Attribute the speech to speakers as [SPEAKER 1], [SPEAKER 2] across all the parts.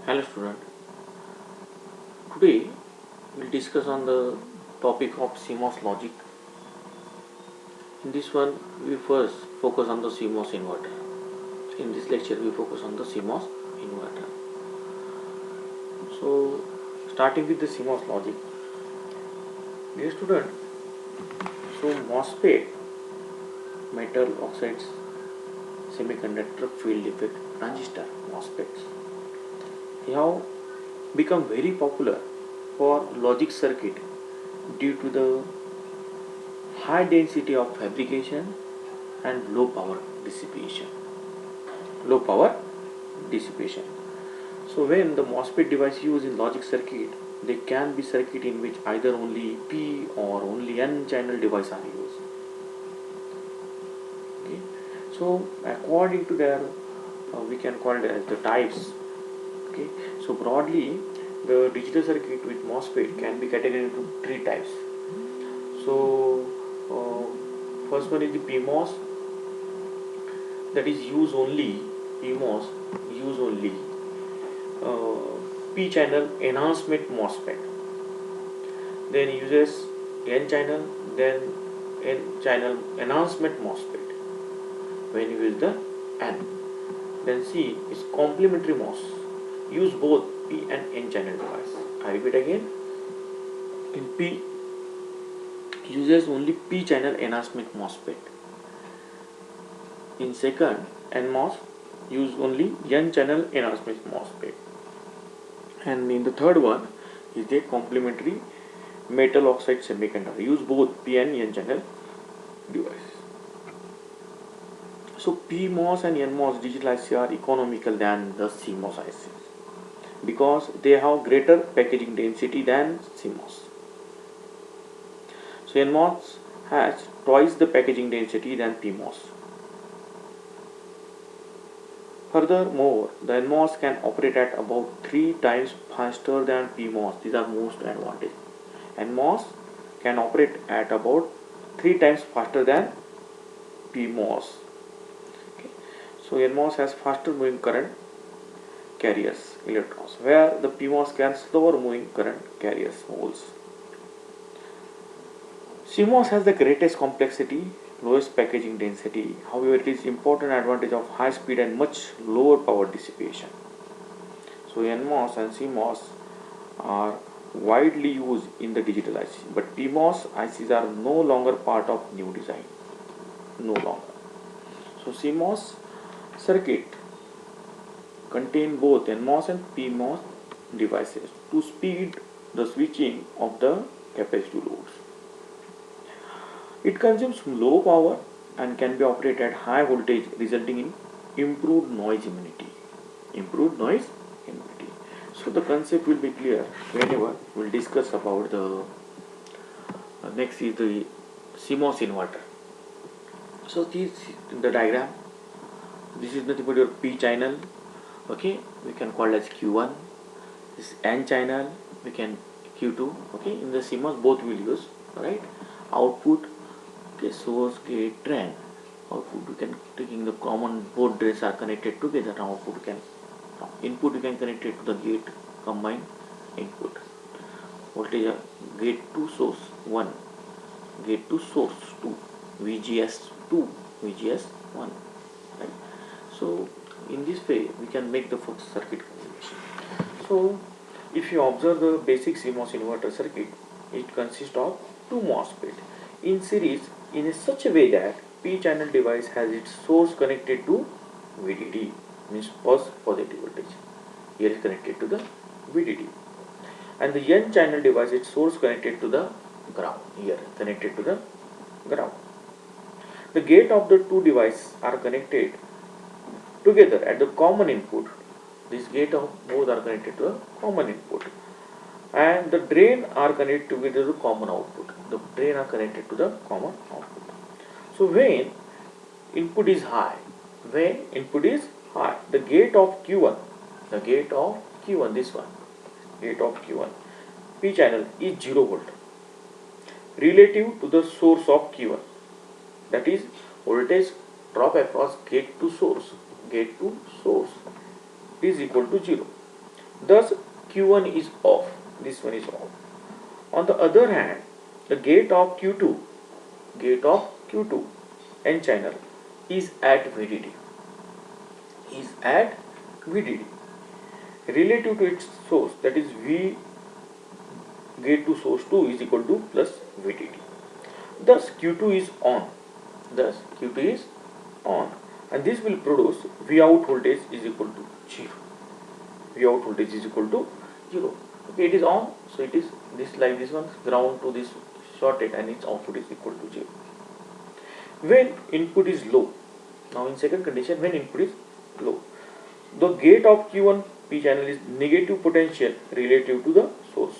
[SPEAKER 1] Hello student, today we'll discuss on the topic of CMOS logic. In this one we first focus on the CMOS inverter. In this lecture we focus on the CMOS inverter. So starting with the CMOS logic. Dear student, so MOSFET, metal oxides, semiconductor field effect transistor MOSFETs, they have become very popular for logic circuit due to the high density of fabrication and low power dissipation. Low power dissipation. So when the MOSFET device used in logic circuit, they can be circuit in which either only P or only N channel device are used. Okay. So according to their, we can call it as the types. Okay. So broadly, the digital circuit with MOSFET can be categorized into three types. So first one is the PMOS, that is use only PMOS use only P channel enhancement MOSFET. Then uses N channel, then N channel enhancement MOSFET. When you use the N, then C is complementary MOS. Use both P and N channel device. I repeat again. In P uses only P channel enhancement MOSFET. In second, NMOS use only N channel enhancement MOSFET. And in the third one is the complementary metal oxide semiconductor. Use both P and N channel devices. So PMOS and NMOS digital IC are economical than the CMOS ICs because they have greater packaging density than CMOS. So NMOS has twice the packaging density than PMOS. Furthermore, the NMOS can operate at about 3 times faster than PMOS. These are most advantage. NMOS can operate at about 3 times faster than PMOS. Okay. So NMOS has faster moving current carriers, electrons, where the PMOS can slower moving current carriers, holes. CMOS has the greatest complexity, lowest packaging density. However, it is important advantage of high speed and much lower power dissipation. So NMOS and CMOS are widely used in the digital IC, but PMOS ICs are no longer part of new design. No longer. So CMOS circuit contain both NMOS and PMOS devices to speed the switching of the capacitive loads. It consumes low power and can be operated at high voltage, resulting in improved noise immunity. Improved noise immunity. So the concept will be clear whenever we'll discuss about the next is the CMOS inverter. So this the diagram. This is nothing but your P channel. Okay, we can call it as Q1. This N channel we can Q2. Okay, in the CMOS both will use. Right, output. Okay, source, gate, drain. Output we can taking the common both drains are connected together. Now output can input we can connect it to the gate combined input. Voltage gate to source 1, gate to source 2, VGS 2, VGS 1. Right. So in this way we can make the first circuit configuration. So if you observe the basic CMOS inverter circuit, it consists of two MOSFET in series in such a way that P channel device has its source connected to VDD, means positive voltage. Here is connected to the VDD, and the N channel device its source connected to the ground. Here connected to the ground. The gate of the two devices are connected together at the common input. This gate of both are connected to a common input, and the drain are connected together to common output. The drain are connected to the common output. So when input is high, the gate of Q1, this one, gate of Q1, P channel is 0 volt relative to the source of Q1. That is voltage drop across gate to source is equal to 0. Thus Q1 is off, this one is off. On the other hand, the gate of Q2 N channel is at VDD, is at VDD relative to its source, that is V gate to source 2 is equal to plus VDD. Thus Q2 is on, thus Q2 is on, and this will produce V out voltage is equal to 0. V out voltage is equal to 0. Okay, it is on, so it is this, like this one, ground to this shorted, and its output is equal to 0. When input is low, now in second condition, when input is low, the gate of Q1 P channel is negative potential relative to the source,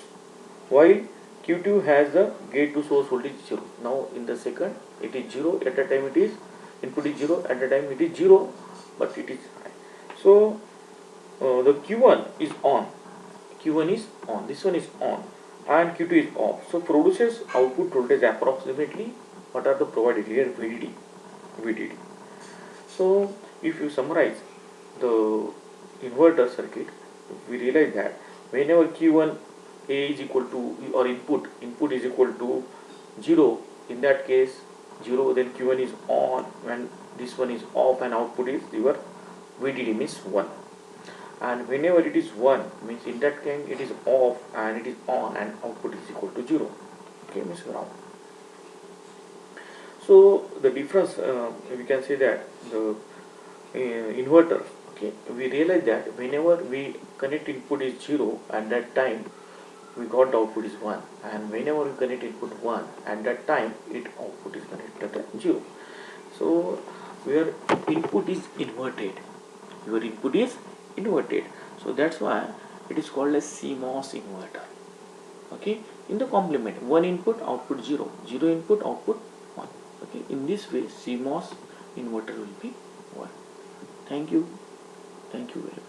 [SPEAKER 1] while Q2 has the gate to source voltage 0. Now in the second it is 0, at the time it is input is 0, at the time it is 0, but it is high. So the Q1 is on, this one is on, and Q2 is off. So produces output voltage approximately what are the provided here, VDD. So if you summarize the inverter circuit, we realize that whenever Q1 A is equal to, or input is equal to 0, in that case 0, then Q1 is on, when this one is off, and output is your VDD means 1. And whenever it is 1 means in that case it is off and it is on, and output is equal to 0. Okay, means ground. So the difference, we can say that the inverter, okay, we realize that whenever we connect input is 0, at that time we got the output is 1, and whenever we connect input 1, at that time it output is connected at 0. So where input is inverted, your input is inverted, so that's why it is called as CMOS inverter. Okay, in the complement, 1 input output 0, 0 input output 1. Okay, in this way CMOS inverter will be 1. Thank you very much.